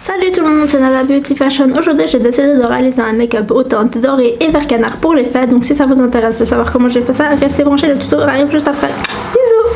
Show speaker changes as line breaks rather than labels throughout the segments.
Salut tout le monde, c'est Nada Beauty Fashion. Aujourd'hui j'ai décidé de réaliser un make-up au teinte doré et vert canard pour les fêtes. Donc si ça vous intéresse de savoir comment j'ai fait ça, restez branchés, le tuto arrive juste après. Bisous.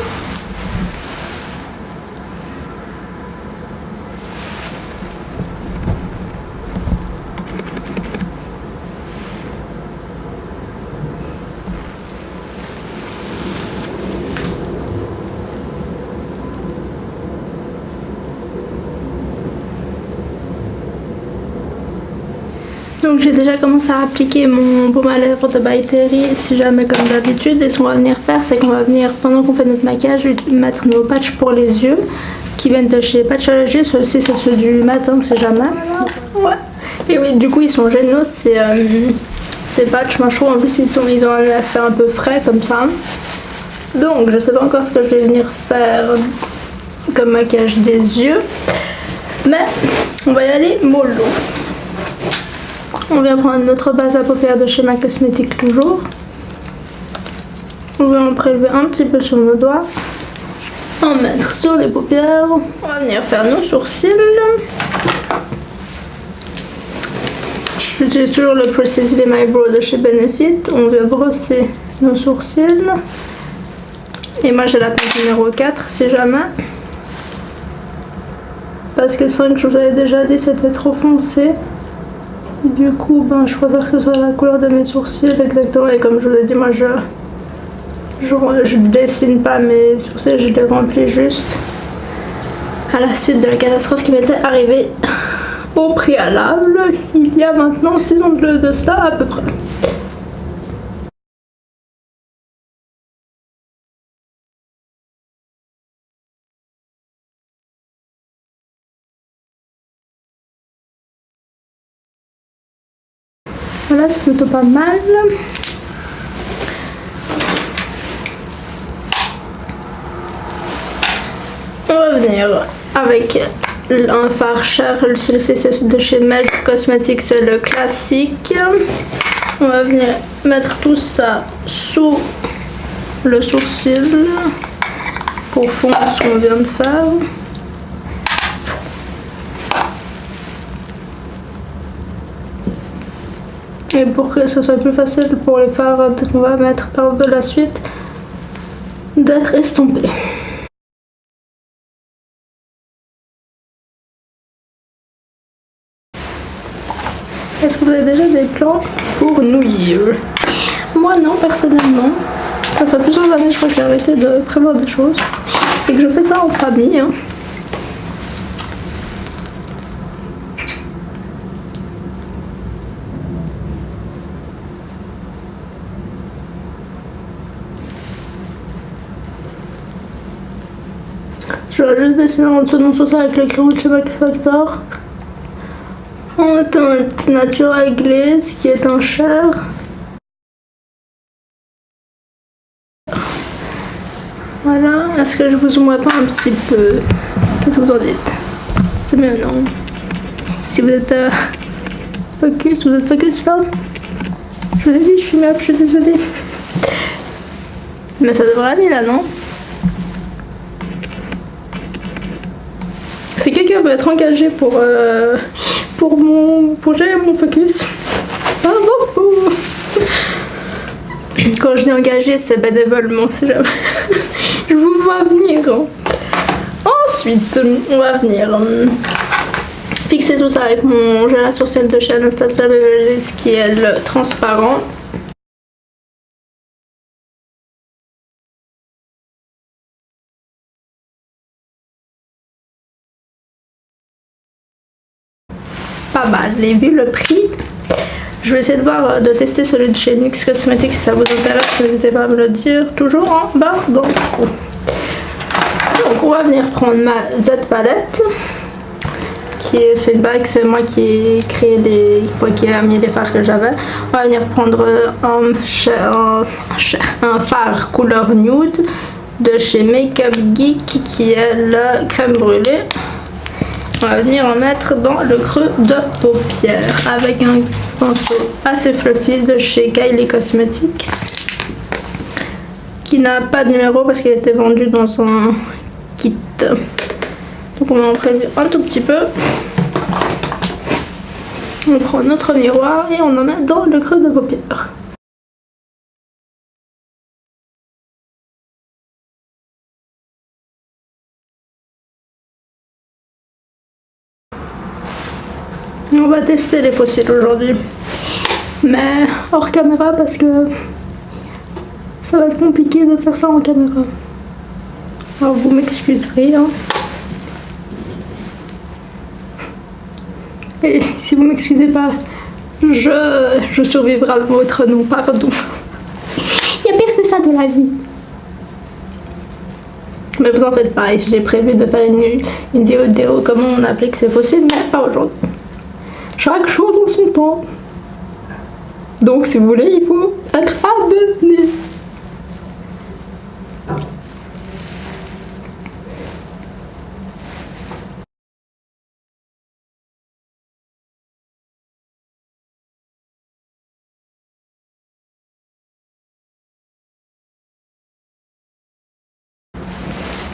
Donc j'ai déjà commencé à appliquer mon baume à lèvres de By Terry, si jamais comme d'habitude. Et ce qu'on va venir faire, c'est qu'on va venir, pendant qu'on fait notre maquillage, mettre nos patchs pour les yeux qui viennent de chez Patchology. Ceux-ci c'est ceux du matin, si jamais. Ouais. Et oui, du coup ils sont géniaux, ces patchs. Moi je trouve en plus ils ont un effet un peu frais comme ça. Donc je sais pas encore ce que je vais venir faire comme maquillage des yeux, mais on va y aller mollo. On vient prendre notre base à paupières de chez MAC Cosmetics toujours. On va en prélever un petit peu sur nos doigts. En mettre sur les paupières. On va venir faire nos sourcils. J'utilise toujours le Precisely My Brow de chez Benefit. On vient brosser nos sourcils. Et moi j'ai la pince numéro 4 si jamais. Parce que 5 je vous avais déjà dit c'était trop foncé. Du coup, je préfère que ce soit la couleur de mes sourcils exactement. Et comme je vous ai dit, moi je dessine pas mes sourcils, je les remplis juste à la suite de la catastrophe qui m'était arrivée au préalable il y a maintenant 6 ans de cela à peu près. Voilà, c'est plutôt pas mal. On va venir avec un fard cher, celui-ci c'est de chez MAC Cosmetics, c'est le classique. On va venir mettre tout ça sous le sourcil pour fondre ce qu'on vient de faire. Et pour que ce soit plus facile pour les fards qu'on va mettre par de la suite d'être estompés. Est-ce que vous avez déjà des plans pour New Year? Moi non, personnellement. Ça fait plusieurs années je crois que j'ai arrêté de prévoir des choses et que je fais ça en famille. Je vais juste dessiner en dessous de mon sourcil avec le crayon de chez Max Factor. En teinte Natural Glaze qui est un cher. Voilà, est-ce que je vous zoomerai pas un petit peu? Qu'est-ce que vous en dites? C'est mieux non? Si vous êtes focus, vous êtes focus là? Je vous ai dit, je suis myope, je suis désolée. Mais ça devrait aller là, non? Si quelqu'un veut être engagé pour gérer mon focus, pardon. Quand je dis engagé, c'est bénévolement, si jamais. Je vous vois venir. Ensuite, on va venir fixer tout ça avec mon gel à sourcils de chez Anastasia Beverly Hills qui est le transparent. Pas mal, et vu le prix, je vais essayer de tester celui de chez NYX Cosmetics si ça vous intéresse, n'hésitez pas à me le dire, toujours en bas d'infos. Donc on va venir prendre ma Z palette, c'est une bague, c'est moi qui ai créé qui a mis les fards que j'avais. On va venir prendre un fard couleur nude de chez Makeup Geek qui est le crème brûlée. On va venir en mettre dans le creux de paupière avec un pinceau assez fluffy de chez Kylie Cosmetics qui n'a pas de numéro parce qu'il a été vendu dans un kit. Donc on va en prélever un tout petit peu. On prend notre miroir et on en met dans le creux de paupière. On va tester les fossiles aujourd'hui, mais hors caméra parce que ça va être compliqué de faire ça en caméra. Alors vous m'excuserez, hein. Et si vous m'excusez pas, je survivrai à votre nom, pardon. Il y a pire que ça dans la vie. Mais vous en faites pas, j'ai prévu de faire une vidéo comment on applique ces fossiles, mais pas aujourd'hui. Chaque chose en son temps. Donc si vous voulez, il faut être abonné.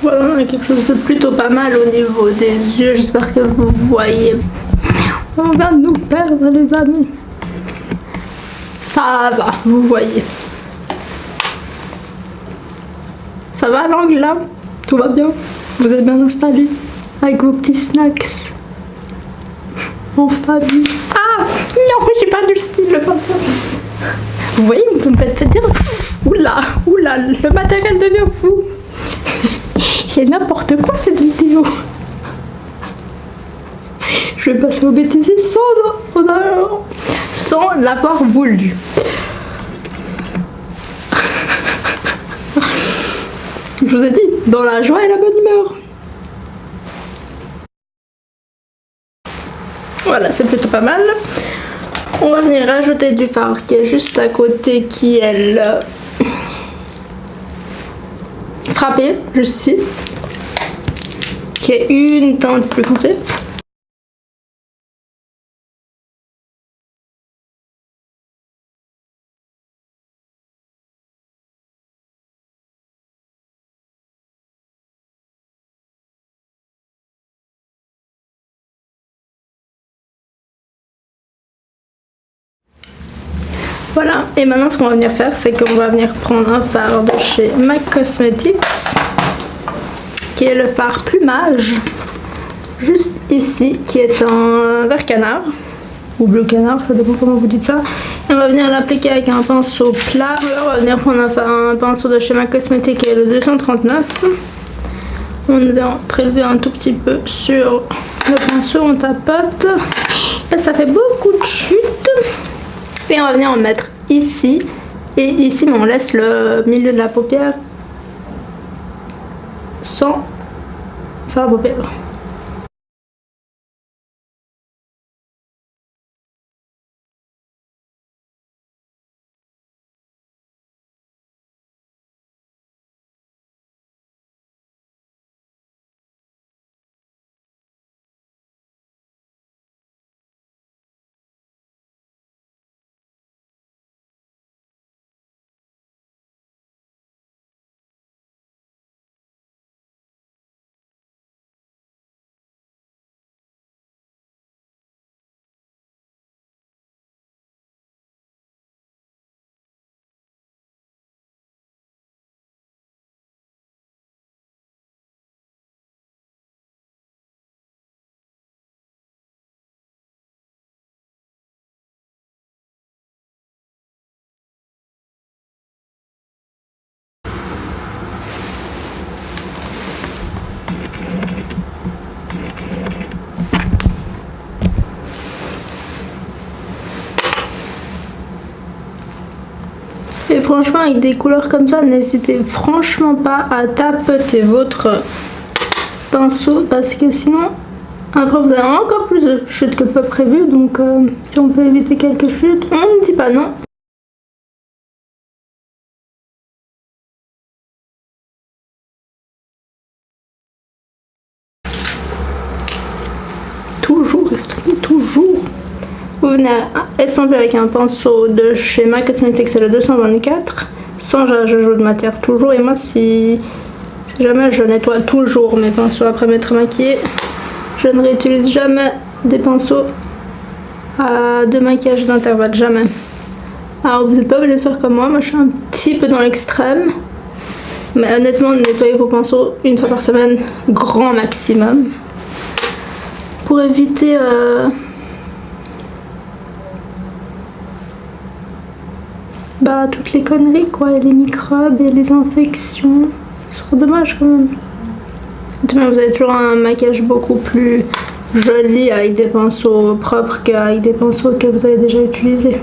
Voilà, on a quelque chose de plutôt pas mal au niveau des yeux, j'espère que vous voyez. On va nous perdre les amis. Ça va, vous voyez. Ça va l'angle là? Tout va bien? Vous êtes bien installés avec vos petits snacks en famille. Ah non, j'ai perdu le style, le pinceau. Vous voyez, vous me faites dire oula, oula, le matériel devient fou. C'est n'importe quoi cette vidéo. Je vais passer aux bêtises sans l'avoir voulu. Je vous ai dit, dans la joie et la bonne humeur. Voilà, c'est plutôt pas mal. On va venir rajouter du fard qui est juste à côté, qui est le frappé, juste ici, qui est une teinte plus foncée. Voilà, et maintenant ce qu'on va venir faire, c'est qu'on va venir prendre un fard de chez MAC Cosmetics, qui est le fard plumage, juste ici, qui est un vert canard, ou bleu canard, ça dépend comment vous dites ça. Et on va venir l'appliquer avec un pinceau plat. Alors, on va venir prendre un pinceau de chez MAC Cosmetics, qui est le 239. On vient prélever un tout petit peu sur le pinceau, on tapote, et ça fait beaucoup de chutes. Et on va venir en mettre ici et ici, mais on laisse le milieu de la paupière sans faire la paupière. Et franchement, avec des couleurs comme ça, n'hésitez franchement pas à tapoter votre pinceau parce que sinon, après vous avez encore plus de chutes que pas prévu. Donc si on peut éviter quelques chutes, on ne dit pas non. Toujours estomper, toujours. Vous venez estomper avec un pinceau de chez MAC Cosmetics, c'est le 224, sans ajout de matière toujours. Et moi, si jamais je nettoie toujours mes pinceaux après m'être maquillée, je ne réutilise jamais des pinceaux à 2 maquillages d'intervalle, jamais. Alors vous n'êtes pas obligé de faire comme moi je suis un petit peu dans l'extrême. Mais honnêtement, nettoyez vos pinceaux une fois par semaine, grand maximum. Pour éviter toutes les conneries quoi, et les microbes et les infections. Ce serait dommage quand même. Vous avez toujours un maquillage beaucoup plus joli avec des pinceaux propres qu'avec des pinceaux que vous avez déjà utilisés.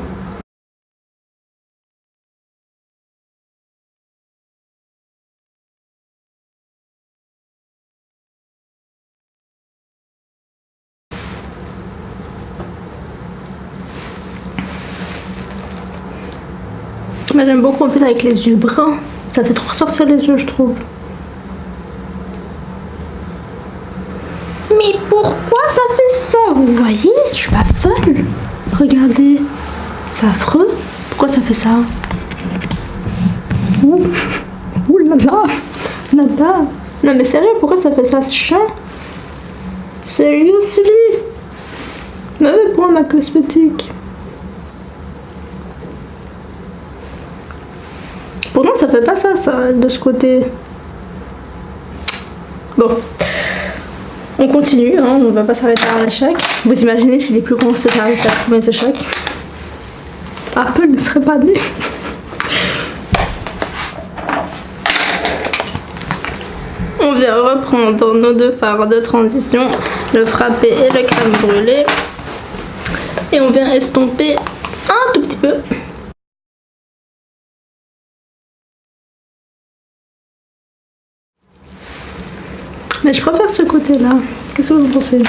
Mais j'aime beaucoup en plus avec les yeux bruns. Ça fait trop ressortir les yeux, je trouve. Mais pourquoi ça fait ça? Vous voyez? Je suis pas folle. Regardez. C'est affreux. Pourquoi ça fait ça? Ouh là là. Nada. Non mais sérieux, pourquoi ça fait ça? C'est chiant. Seriously. Mauvais point ma cosmétique. Pourtant ça fait pas ça de ce côté. Bon. On continue, hein, on va pas s'arrêter à un échec. Vous imaginez chez les plus grands c'est s'arrêter à combien d'échecs? Apple ne serait pas né. On vient reprendre nos 2 fards de transition, le frappé et le crème brûlée. Et on vient estomper un tout petit peu. Mais je préfère ce côté-là. Qu'est-ce que vous pensez?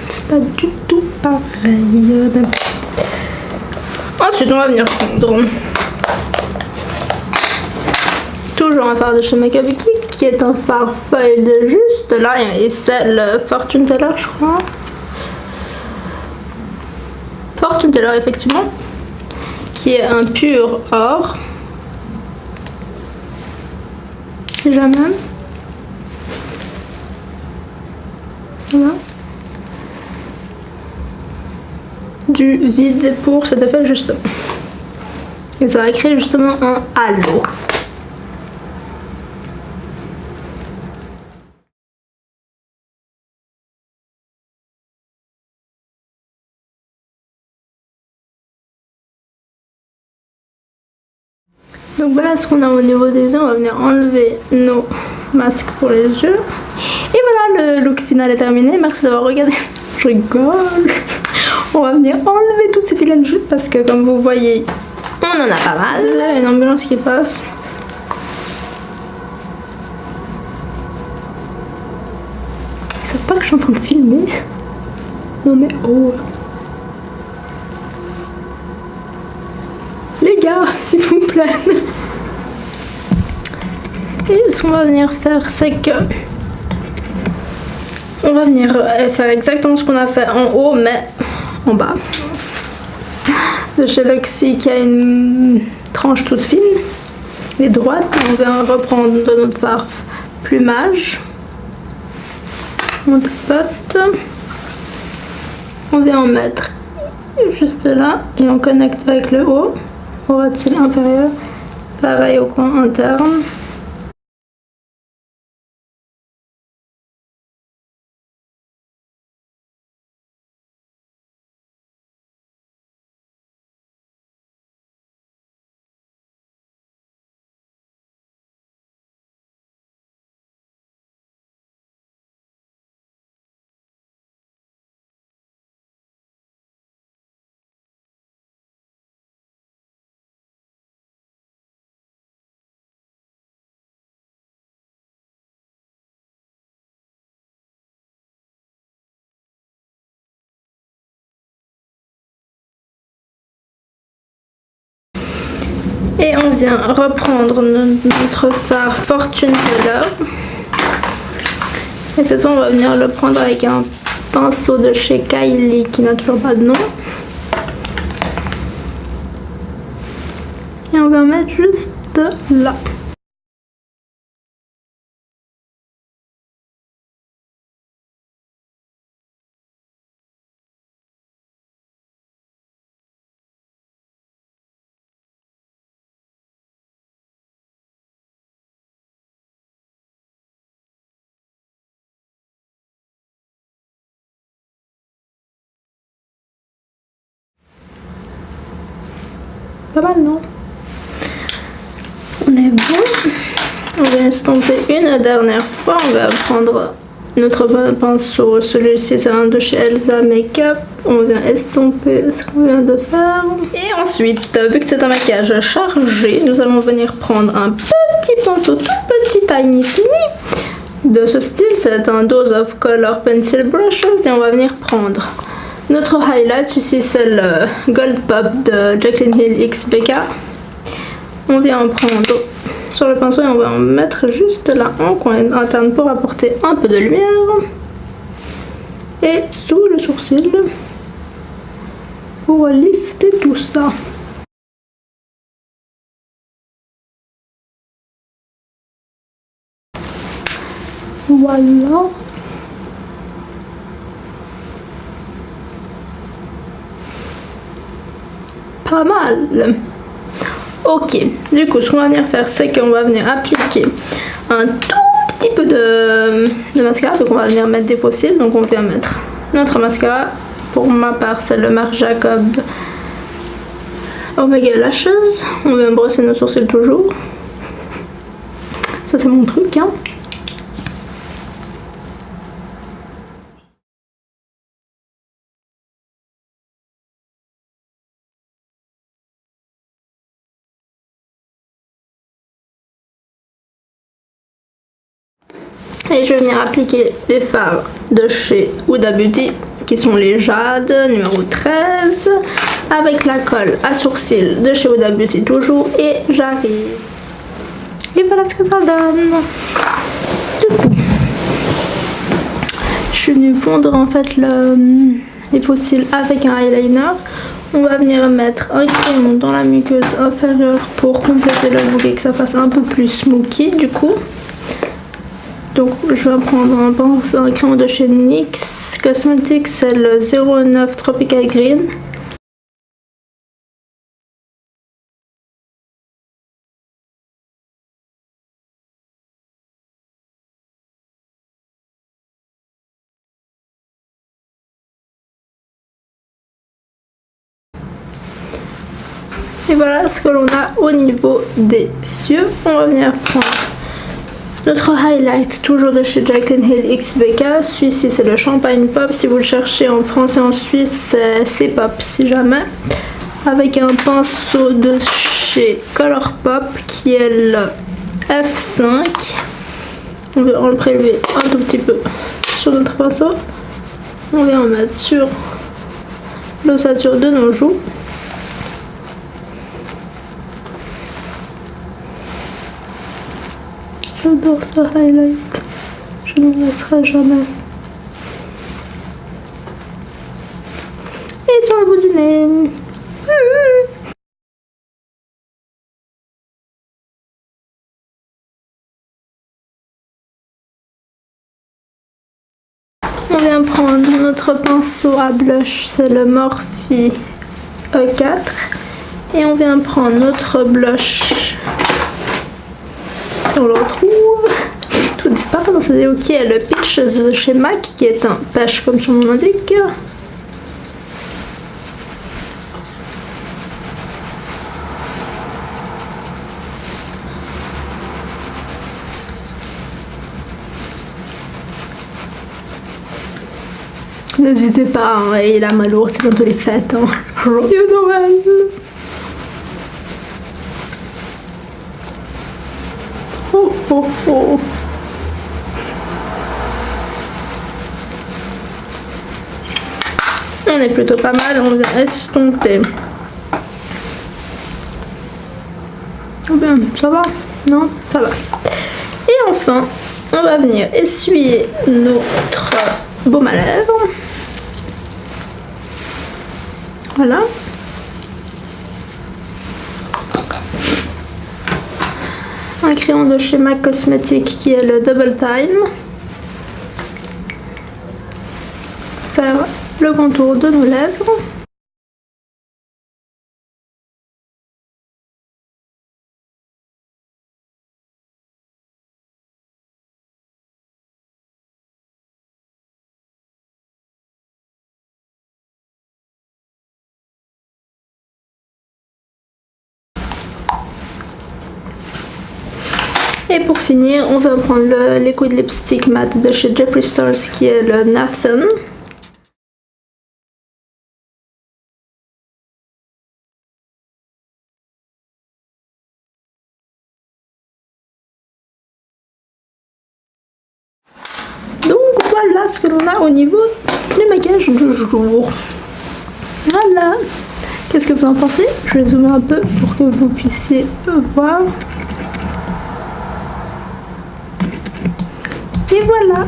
C'est pas du tout pareil. Ensuite, on va venir prendre toujours un fard de chez Makeup Click qui est un fard feuille de juste là et c'est le Fortune Teller, je crois. Fortune Teller, effectivement, qui est un pur or. Déjà même. Voilà. Du vide pour cet effet justement. Et ça va créer justement un halo. Donc voilà ce qu'on a au niveau des yeux. On va venir enlever nos masques pour les yeux. Et voilà, le look final est terminé. Merci d'avoir regardé. Je rigole. On va venir enlever toutes ces filets de jute parce que comme vous voyez, on en a pas mal. Là, il y a une ambulance qui passe. Ils savent pas que je suis en train de filmer. Non mais oh. Les gars, s'il vous plaît. Et ce qu'on va venir faire, c'est que on va venir faire exactement ce qu'on a fait en haut, mais en bas. De chez Luxie qui a une tranche toute fine et droite. On vient reprendre de notre fard plumage. On tapote. On vient en mettre juste là et on connecte avec le haut. Au ras-de-cils inférieur, pareil au coin interne. Et on vient reprendre notre fard Fortune Teller. Et cette fois, on va venir le prendre avec un pinceau de chez Kylie qui n'a toujours pas de nom. Et on va mettre juste là. Pas mal, non? On est bon. On va estomper une dernière fois. On va prendre notre pinceau. Celui-ci, c'est un de chez Elsa Makeup. On vient estomper ce qu'on vient de faire. Et ensuite, vu que c'est un maquillage chargé, nous allons venir prendre un petit pinceau, tout petit, tiny, de ce style. C'est un Dose of Color Pencil Brushes. Et on va venir prendre notre highlight. Ici, c'est le Gold Pop de Jaclyn Hill X BK. On vient en prendre sur le pinceau et on va en mettre juste là en coin interne pour apporter un peu de lumière. Et sous le sourcil pour lifter tout ça. Voilà. Pas mal. Ok, du coup ce qu'on va venir faire c'est qu'on va venir appliquer un tout petit peu de mascara. Donc on va venir mettre des fossiles. Donc on vient mettre notre mascara. Pour ma part c'est le Marc Jacob Omega Lashes. On vient brosser nos sourcils toujours. Ça c'est mon truc hein. Et je vais venir appliquer des fards de chez Huda Beauty qui sont les Jade numéro 13 avec la colle à sourcils de chez Huda Beauty toujours. Et j'arrive. Et voilà ce que ça donne. Du coup, je suis venue fondre en fait les fossiles avec un eyeliner. On va venir mettre un crayon dans la muqueuse inférieure pour compléter le look et que ça fasse un peu plus smoky du coup. Donc je vais prendre un crayon de chez NYX Cosmetics, c'est le 09 Tropical Green. Et voilà ce que l'on a au niveau des yeux. On va venir prendre notre highlight, toujours de chez Jaclyn Hill X BK. Celui-ci c'est le Champagne Pop. Si vous le cherchez en France et en Suisse, c'est Pop si jamais. Avec un pinceau de chez Colourpop qui est le F5. On va en le prélever un tout petit peu sur notre pinceau. On vient en mettre sur l'ossature de nos joues. J'adore ce highlight, je n'en laisserai jamais. Et sur le bout du nez. On vient prendre notre pinceau à blush, c'est le Morphe E4. Et on vient prendre notre blush. Si on le retrouve, tout disparaît dans cette vidéo qui est le Peach de chez MAC, qui est un pêche comme son nom l'indique. N'hésitez pas, hein, et la malourde, c'est bientôt les fêtes. Hein. Joyeux Noël! Oh oh oh! On est plutôt pas mal, on vient estomper. Oh bien, ça va? Non? Ça va. Et enfin, on va venir essuyer notre baume à lèvres. Voilà. Un crayon de chez MAC Cosmetics qui est le Double Time. Faire le contour de nos lèvres. Et pour finir, on va prendre le liquid lipstick matte de chez Jeffree Stars qui est le Nathan. Donc voilà ce que l'on a au niveau du maquillage du jour. Voilà. Qu'est-ce que vous en pensez? Je vais zoomer un peu pour que vous puissiez voir. Et voilà.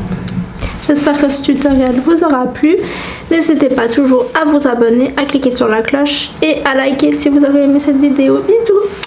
J'espère que ce tutoriel vous aura plu. N'hésitez pas toujours à vous abonner, à cliquer sur la cloche et à liker si vous avez aimé cette vidéo. Bisous!